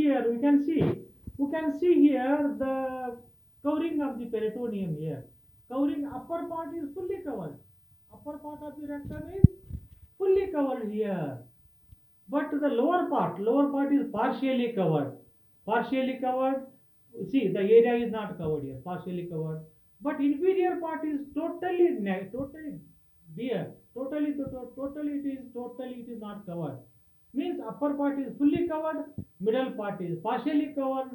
here, we can see here the covering of the peritoneum here. Covering upper part is fully covered. Upper part of the rectum is fully covered here. But the lower part is partially covered. Partially covered. See, the area is not covered here. Partially covered. But inferior part is totally bare. Totally it is not covered. Means upper part is fully covered, middle part is partially covered,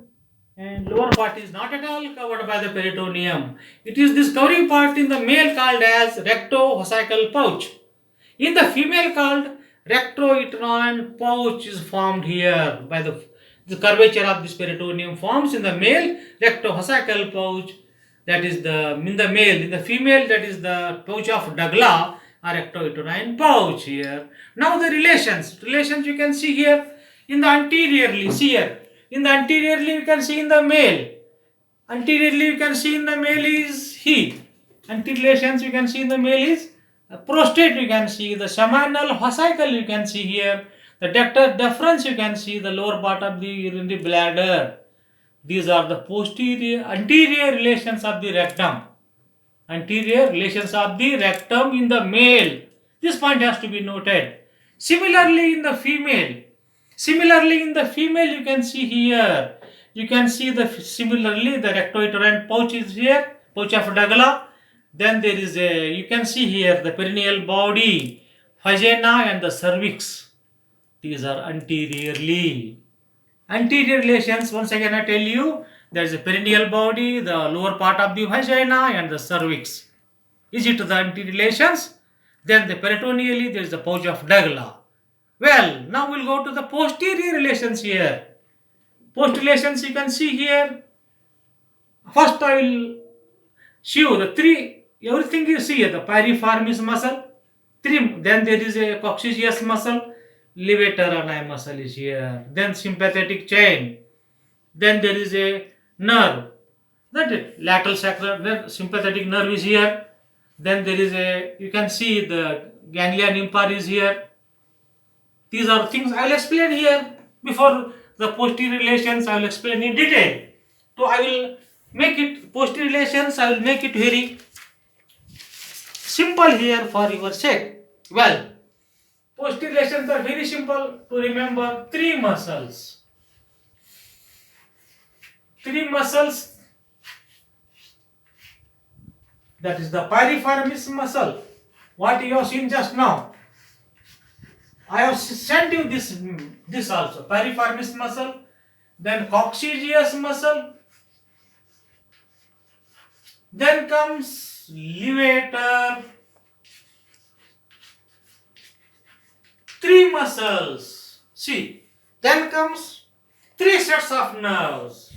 and lower part is not at all covered by the peritoneum. It is this covering part in the male called as rectovesical pouch. In the female called rectouterine pouch is formed here by the curvature of this peritoneum forms in the male rectovesical pouch, that is the in the male. In the female, that is the pouch of Douglas or rectouterine pouch here. Now the relations you can see here in the anteriorly. See here in the anteriorly you can see in the male. Anteriorly you can see in the male is he. Anterior relations you can see in the male is prostate, you can see the seminal vesicle, you can see here the ductus deferens, you can see the lower part of the urinary bladder. These are the anterior relations of the rectum. Anterior relations of the rectum in the male. This point has to be noted. Similarly in the female you can see here. You can see similarly the rectouterine pouch is here, pouch of Douglas. Then there is you can see here the perineal body, vagina and the cervix. These are anteriorly. Anterior relations, once again I tell you, there is a perineal body, the lower part of the vagina and the cervix. Is it the anterior relations? Then the peritoneally there is the pouch of Douglas. Well, now we'll go to the posterior relations here. Posterior relations you can see here. First I will show the three, everything you see here, the piriformis muscle, then there is a coccygeus muscle, levator ani muscle is here, then sympathetic chain, then there is a nerve, that is lateral sacral, then sympathetic nerve is here, then there is a, you can see the ganglia nympar is here. These are things I will explain here. Before the posterior relations I will explain in detail. So I will make it posterior relations, I will make it very simple here for your sake. Well, posterior relations are very simple to remember. Three muscles, that is the piriformis muscle, what you have seen just now. I have sent you this also, piriformis muscle, then coccygeus muscle, then comes levator. Three muscles. See, then comes three sets of nerves.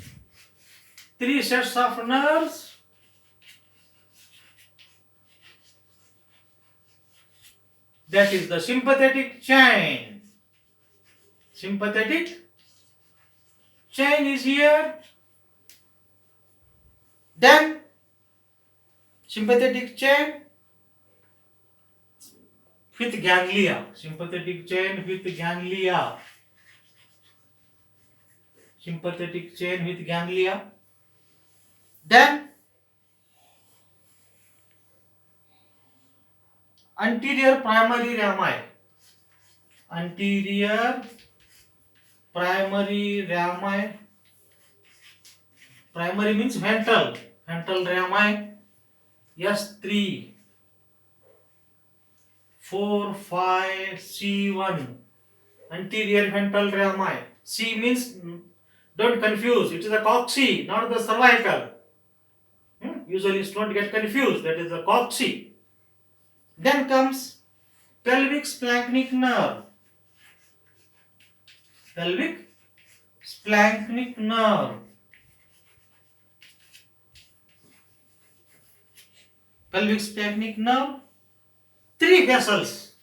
That is the sympathetic chain. Sympathetic chain is here. Then sympathetic chain with ganglia. Sympathetic chain with ganglia. Then anterior primary rami. Primary means ventral rami. S3, 4, 5, C1. Anterior ventral rami. C means, don't confuse, it is the coccyx, not the cervical. Usually don't get confused, that is the coccyx. Then comes pelvic splanchnic nerve. Three vessels,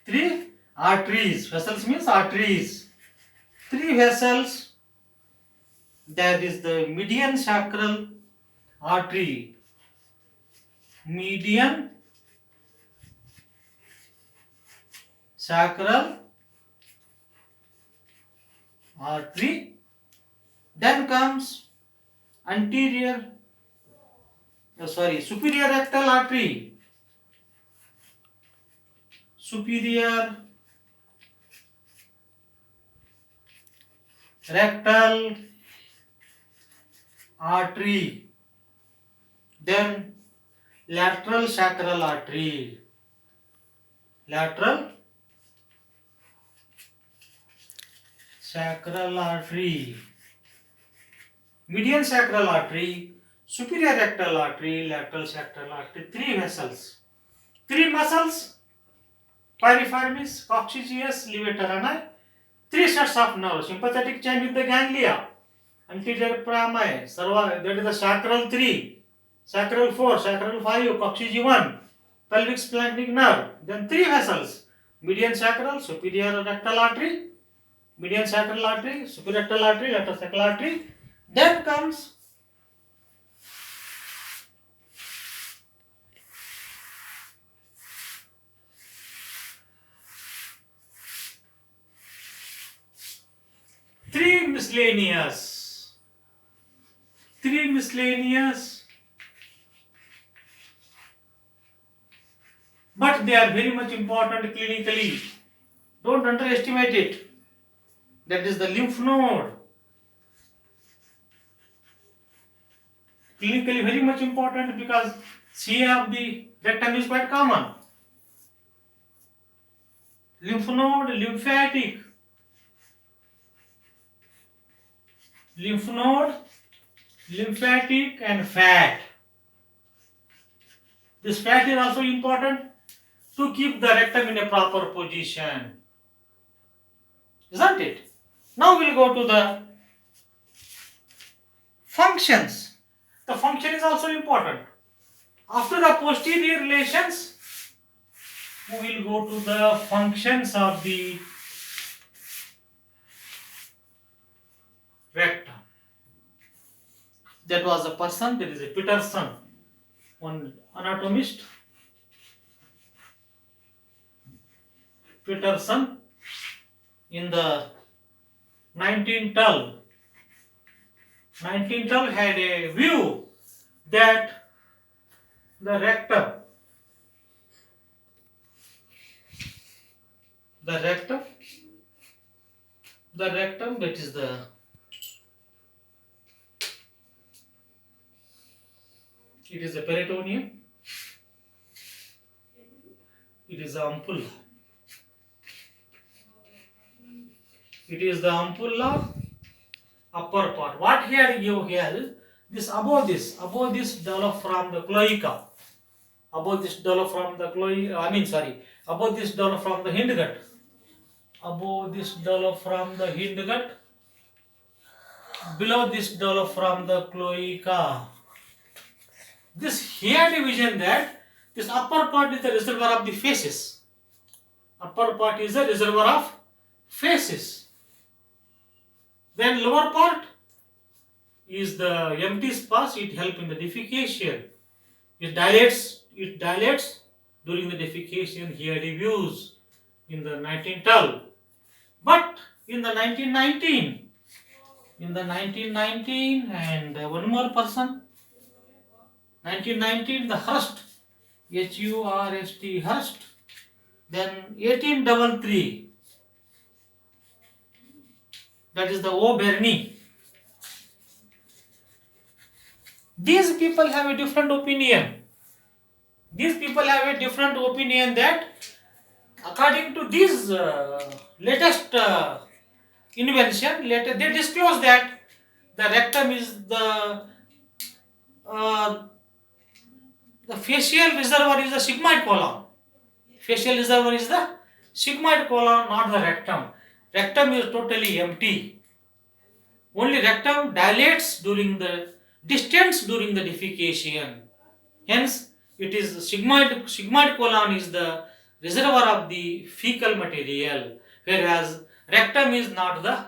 three arteries. Vessels means arteries. Three vessels, that is the median sacral artery. Median sacral artery. Then comes superior rectal artery. Superior rectal artery. Then lateral sacral artery. Lateral sacral artery. Median sacral artery, superior rectal artery, lateral sacral artery. Three vessels. Three muscles, piriformis, coccygeus, levator ani. Three sets of nerves, sympathetic chain with the ganglia, anterior parami, that is the sacral 3, sacral 4, sacral 5, coccygeus 1, pelvic splanchnic nerve. Then three vessels, median sacral, superior rectal artery, median sacral artery, superior rectal artery, lateral sacral artery. Then comes three miscellaneous, but they are very much important clinically. Don't underestimate it. That is the lymph node. Clinically very much important because CA of the rectum is quite common. Lymph node, lymphatic. Lymph node, lymphatic and fat. This fat is also important to keep the rectum in a proper position. Isn't it? Now we'll go to the functions. The function is also important. After the posterior relations, we will go to the functions of the rectum. That was a person, there is a Peterson, one anatomist. Peterson in the 1912 had a view that the rectum that is it is a peritoneum, it is the ampulla. It is the ampulla upper part. What here you have this above this develop from the cloaca. Above this develop from the above this develop from the hindgut. Above this develop from the hindgut. Below this develop from the cloaca. This here division that this upper part is the reservoir of the faces. Upper part is the reservoir of faces. Then lower part is the empty space. It helps in the defecation. It dilates during the defecation. Here reviews in the 1912. But in the 1919 and one more person. 1919 the Hurst, Hurst. Hurst. Then 1833. That is the O'Byrne. These people have a different opinion. That according to this latest invention, they disclose that the rectum is the facial reservoir is the sigmoid colon. Facial reservoir is the sigmoid colon, not the rectum. Rectum is totally empty. Only rectum dilates during the defecation. Hence, it is sigmoid colon is the reservoir of the fecal material, whereas rectum is not the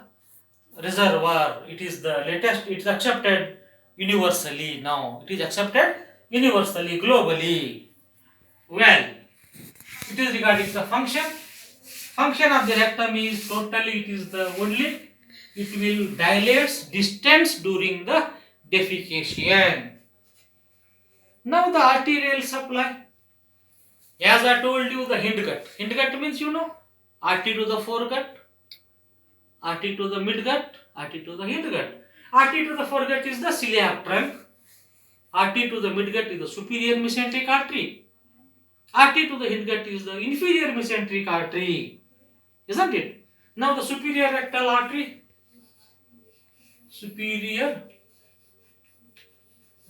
reservoir. It is the latest. It is accepted universally now. It is accepted universally, globally. Well, it is regarding the function. Function of the rectum is totally, it is the only it will dilate distance during the defecation. Now the arterial supply. As I told you, the hindgut. Hindgut means artery to the foregut, artery to the midgut, artery to the hindgut. Artery to the foregut is the celiac trunk. Artery to the midgut is the superior mesenteric artery. Artery to the hindgut is the inferior mesenteric artery. Isn't it? Now the superior rectal artery. Superior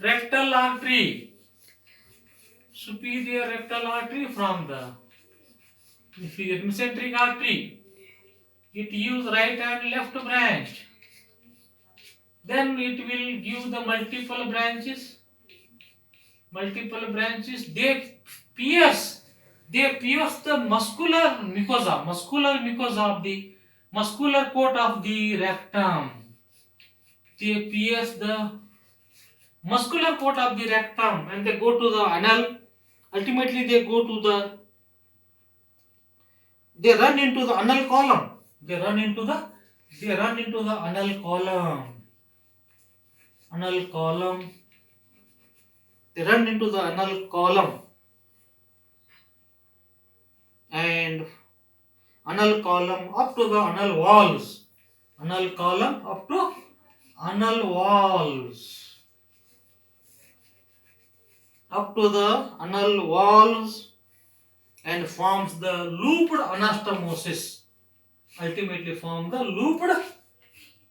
rectal artery. Superior rectal artery from the inferior mesenteric artery. It use right and left branch. Then it will give the multiple branches. Multiple branches. They pierce the muscular mucosa of the muscular coat of the rectum. They pierce the muscular coat of the rectum and they go to the anal. Ultimately, they run into the anal column. They run into the anal column. Anal column. They run into the anal column. And anal column up to the anal walls. Anal column up to anal walls. Up to the anal walls and forms the looped anastomosis. Ultimately form the looped